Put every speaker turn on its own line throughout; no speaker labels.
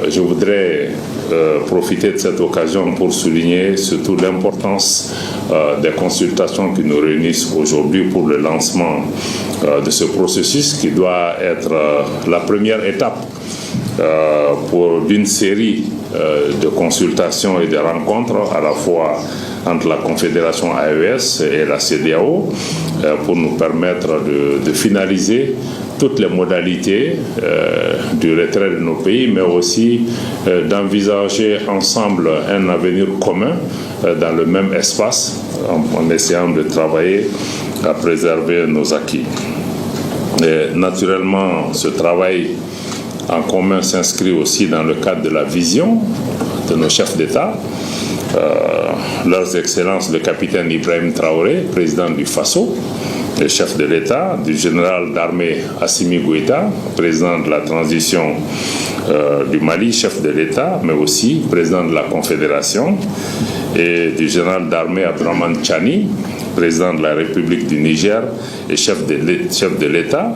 Je voudrais profiter de cette occasion pour souligner surtout l'importance des consultations qui nous réunissent aujourd'hui pour le lancement de ce processus qui doit être la première étape d'une série de consultations et de rencontres à la fois entre la Confédération AES et la CEDEAO pour nous permettre de finaliser toutes les modalités du retrait de nos pays, mais aussi d'envisager ensemble un avenir commun dans le même espace en essayant de travailler à préserver nos acquis. Et naturellement, ce travail en commun s'inscrit aussi dans le cadre de la vision de nos chefs d'État, leurs excellences le capitaine Ibrahim Traoré, président du FASO, le chef de l'État, du général d'armée Assimi Goïta, président de la transition du Mali, chef de l'État, mais aussi président de la Confédération, et du général d'armée Abdraman Chani, président de la République du Niger et chef de l'État,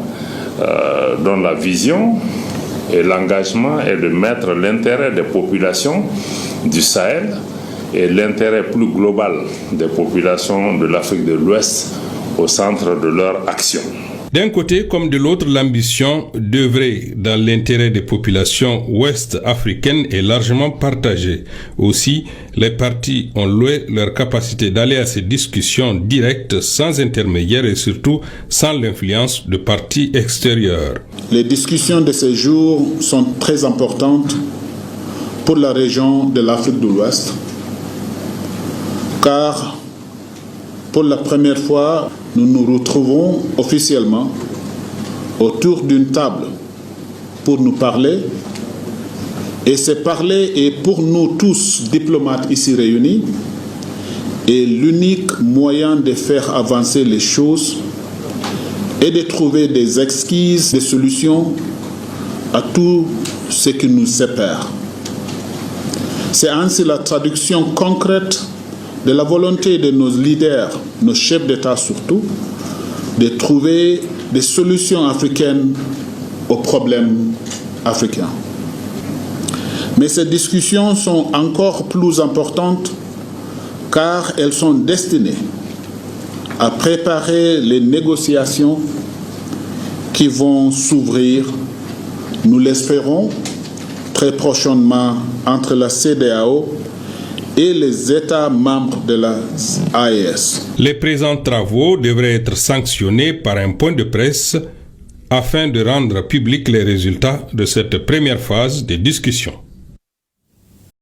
dont la vision et l'engagement est de mettre l'intérêt des populations du Sahel et l'intérêt plus global des populations de l'Afrique de l'Ouest au centre de leur action.
D'un côté comme de l'autre, l'ambition d'œuvrer dans l'intérêt des populations ouest-africaines est largement partagée. Aussi, les partis ont loué leur capacité d'aller à ces discussions directes sans intermédiaire et surtout sans l'influence de partis extérieurs.
Les discussions de ces jours sont très importantes pour la région de l'Afrique de l'Ouest, car pour la première fois, nous nous retrouvons officiellement autour d'une table pour nous parler. Et ce parler est pour nous tous, diplomates ici réunis, est l'unique moyen de faire avancer les choses et de trouver des exquises, des solutions à tout ce qui nous sépare. C'est ainsi la traduction concrète de la volonté de nos leaders, nos chefs d'État surtout, de trouver des solutions africaines aux problèmes africains. Mais ces discussions sont encore plus importantes car elles sont destinées à préparer les négociations qui vont s'ouvrir, nous l'espérons, très prochainement entre la CEDEAO et les États membres de la AES.
Les présents travaux devraient être sanctionnés par un point de presse afin de rendre publics les résultats de cette première phase des discussions.